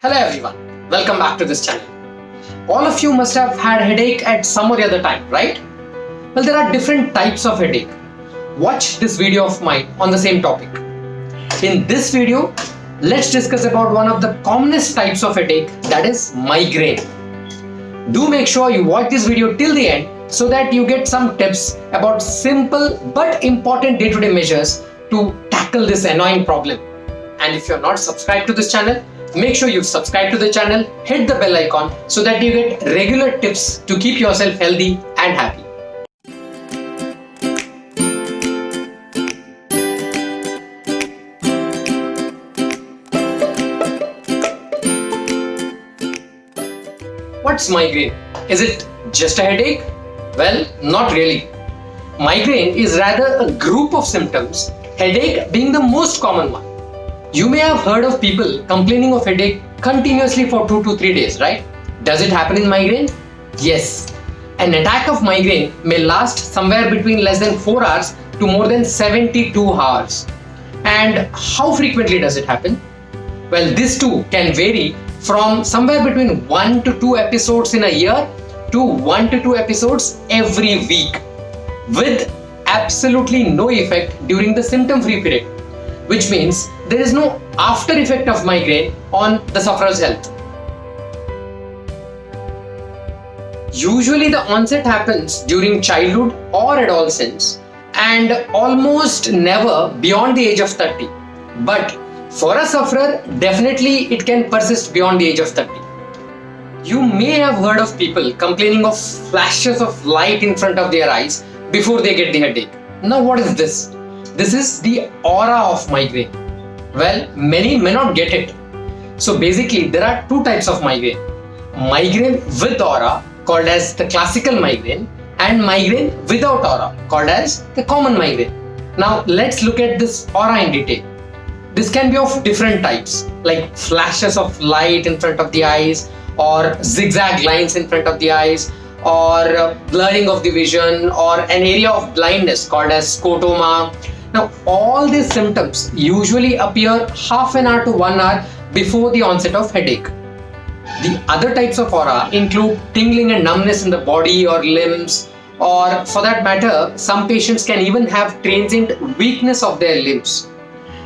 Hello everyone, welcome back to this channel. All of you must have had headache at some or the other time, right? Well, there are different types of headache. Watch this video of mine on the same topic. In this video, let's discuss about one of the commonest types of headache, that is migraine. Do make sure you watch this video till the end so that you get some tips about simple but important day-to-day measures to tackle this annoying problem. And if you're not subscribed to this channel, make sure you subscribe to the channel, hit the bell icon so that you get regular tips to keep yourself healthy and happy. What's migraine? Is it just a headache? Well, not really. Migraine is rather a group of symptoms, headache being the most common one. You may have heard of people complaining of headache continuously for 2 to 3 days, right? Does it happen in migraine? Yes. An attack of migraine may last somewhere between less than 4 hours to more than 72 hours. And how frequently does it happen? Well, this too can vary from somewhere between 1 to 2 episodes in a year to 1 to 2 episodes every week, with absolutely no effect during the symptom-free period, which means there is no after effect of migraine on the sufferer's health. Usually the onset happens during childhood or adolescence and almost never beyond the age of 30. But for a sufferer, definitely it can persist beyond the age of 30. You may have heard of people complaining of flashes of light in front of their eyes before they get the headache. Now what is this? This is the aura of migraine. Well, many may not get it. So basically, there are two types of migraine. Migraine with aura, called as the classical migraine, and migraine without aura, called as the common migraine. Now, let's look at this aura in detail. This can be of different types, like flashes of light in front of the eyes, or zigzag lines in front of the eyes, or blurring of the vision, or an area of blindness called as scotoma. Now, all these symptoms usually appear half an hour to 1 hour before the onset of headache. The other types of aura include tingling and numbness in the body or limbs, or for that matter, some patients can even have transient weakness of their limbs.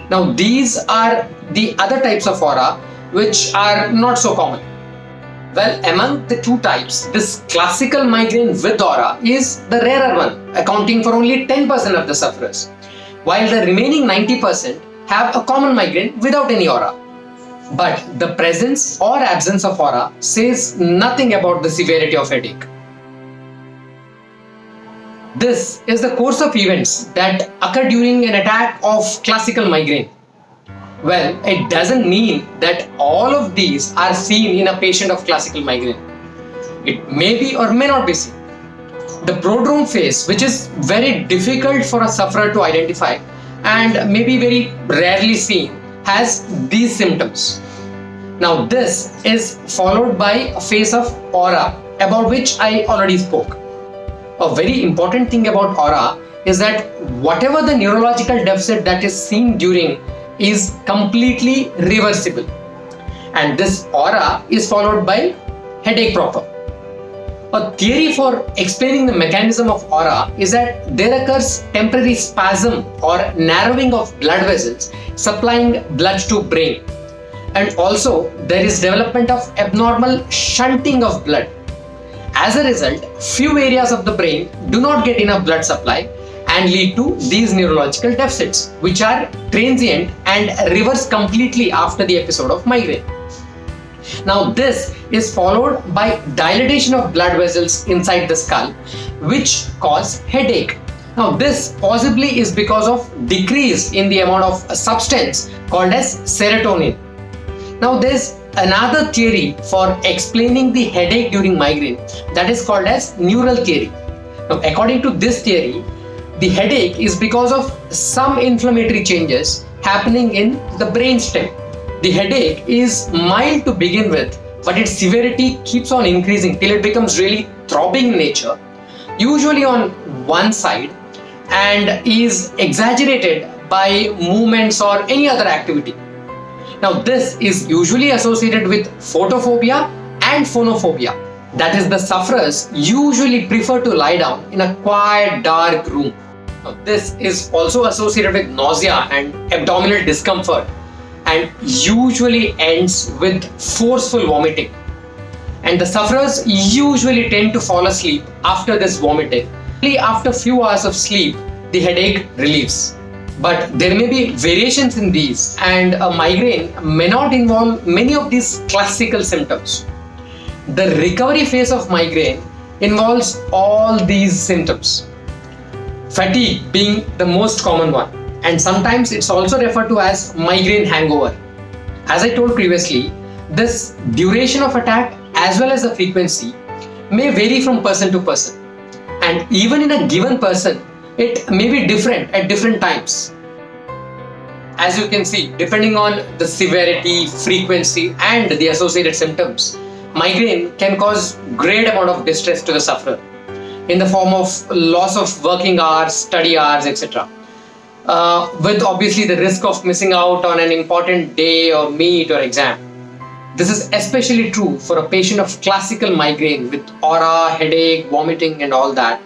Now, these are the other types of aura which are not so common. Well, among the two types, this classical migraine with aura is the rarer one, accounting for only 10% of the sufferers, while the remaining 90% have a common migraine without any aura. But the presence or absence of aura says nothing about the severity of headache. This is the course of events that occur during an attack of classical migraine. Well, it doesn't mean that all of these are seen in a patient of classical migraine. It may be or may not be seen. The prodrome phase, which is very difficult for a sufferer to identify and may be very rarely seen, has these symptoms. Now, this is followed by a phase of aura, about which I already spoke. A very important thing about aura is that whatever the neurological deficit that is seen during is completely reversible. And this aura is followed by headache proper. A theory for explaining the mechanism of aura is that there occurs temporary spasm or narrowing of blood vessels supplying blood to brain. And also there is development of abnormal shunting of blood. As a result, few areas of the brain do not get enough blood supply and lead to these neurological deficits, which are transient and reverse completely after the episode of migraine. Now, this is followed by dilatation of blood vessels inside the skull, which cause headache. Now, this possibly is because of decrease in the amount of a substance called as serotonin. Now, there's another theory for explaining the headache during migraine that is called as neural theory. Now, according to this theory, the headache is because of some inflammatory changes happening in the brainstem. The headache is mild to begin with, but its severity keeps on increasing till it becomes really throbbing in nature, usually on one side, and is exaggerated by movements or any other activity. Now, this is usually associated with photophobia and phonophobia. That is, the sufferers usually prefer to lie down in a quiet, dark room. Now, this is also associated with nausea and abdominal discomfort and usually ends with forceful vomiting. And the sufferers usually tend to fall asleep after this vomiting. Only after few hours of sleep, the headache relieves. But there may be variations in these, and a migraine may not involve many of these classical symptoms. The recovery phase of migraine involves all these symptoms. Fatigue being the most common one, and sometimes it's also referred to as migraine hangover. As I told previously, this duration of attack as well as the frequency may vary from person to person, and even in a given person, it may be different at different times. As you can see, depending on the severity, frequency, and the associated symptoms, migraine can cause great amount of distress to the sufferer in the form of loss of working hours, study hours, etc. With obviously the risk of missing out on an important day or meet or exam. This is especially true for a patient of classical migraine with aura, headache, vomiting, and all that.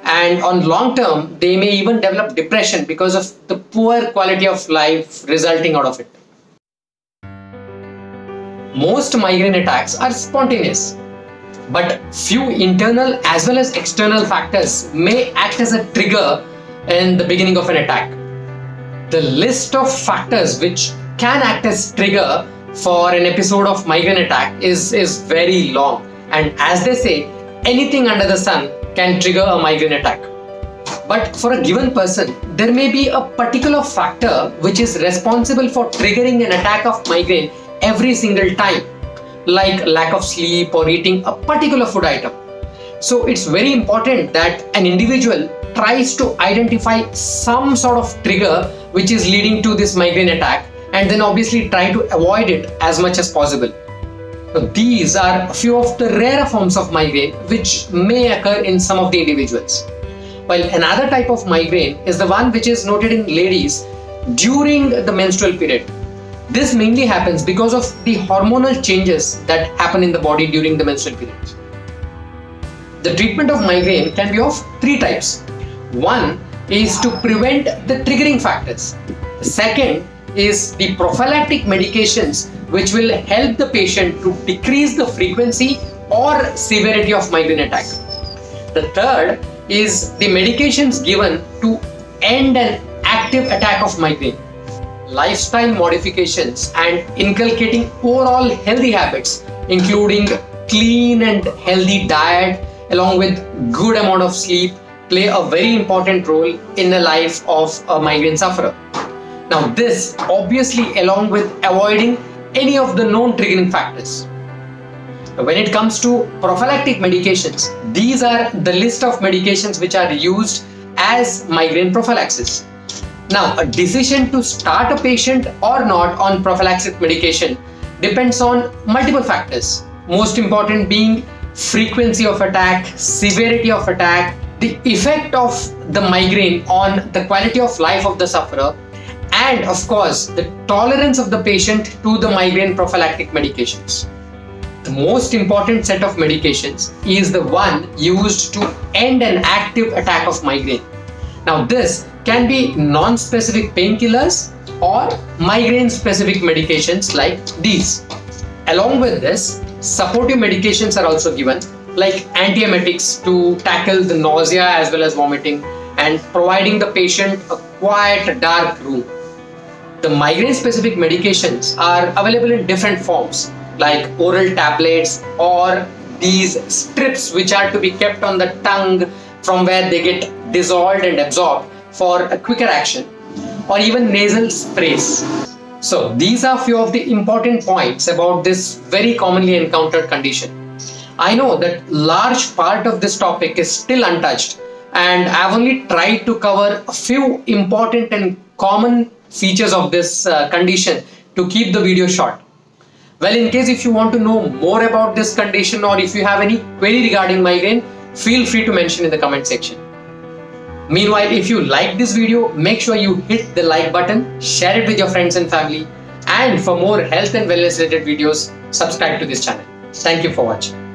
And on long term, they may even develop depression because of the poor quality of life resulting out of it. Most migraine attacks are spontaneous, but few internal as well as external factors may act as a trigger in the beginning of an attack. The list of factors which can act as trigger for an episode of migraine attack is very long, and as they say, anything under the sun can trigger a migraine attack. But for a given person, there may be a particular factor which is responsible for triggering an attack of migraine every single time, like lack of sleep or eating a particular food item. So it's very important that an individual tries to identify some sort of trigger which is leading to this migraine attack, and then obviously try to avoid it as much as possible. So these are a few of the rarer forms of migraine which may occur in some of the individuals. While another type of migraine is the one which is noted in ladies during the menstrual period. This mainly happens because of the hormonal changes that happen in the body during the menstrual period. The treatment of migraine can be of three types. One is to prevent the triggering factors. The second is the prophylactic medications which will help the patient to decrease the frequency or severity of migraine attack. The third is the medications given to end an active attack of migraine. Lifestyle modifications and inculcating overall healthy habits, including clean and healthy diet along with good amount of sleep, play a very important role in the life of a migraine sufferer. Now this obviously along with avoiding any of the known triggering factors. When it comes to prophylactic medications, these are the list of medications which are used as migraine prophylaxis. Now, a decision to start a patient or not on prophylactic medication depends on multiple factors. Most important being frequency of attack, severity of attack, the effect of the migraine on the quality of life of the sufferer, and of course, the tolerance of the patient to the migraine prophylactic medications. The most important set of medications is the one used to end an active attack of migraine. Now this can be non-specific painkillers or migraine-specific medications like these. Along with this, supportive medications are also given like antiemetics to tackle the nausea as well as vomiting and providing the patient a quiet, dark room. The migraine-specific medications are available in different forms like oral tablets or these strips which are to be kept on the tongue from where they get dissolved and absorbed for a quicker action, or even nasal sprays. So these are few of the important points about this very commonly encountered condition. I know that large part of this topic is still untouched, and I've only tried to cover a few important and common features of this condition to keep the video short. Well, in case if you want to know more about this condition or if you have any query regarding migraine, feel free to mention in the comment section. Meanwhile, if you like this video, make sure you hit the like button, share it with your friends and family, And for more health and wellness related videos, subscribe to this channel. Thank you for watching.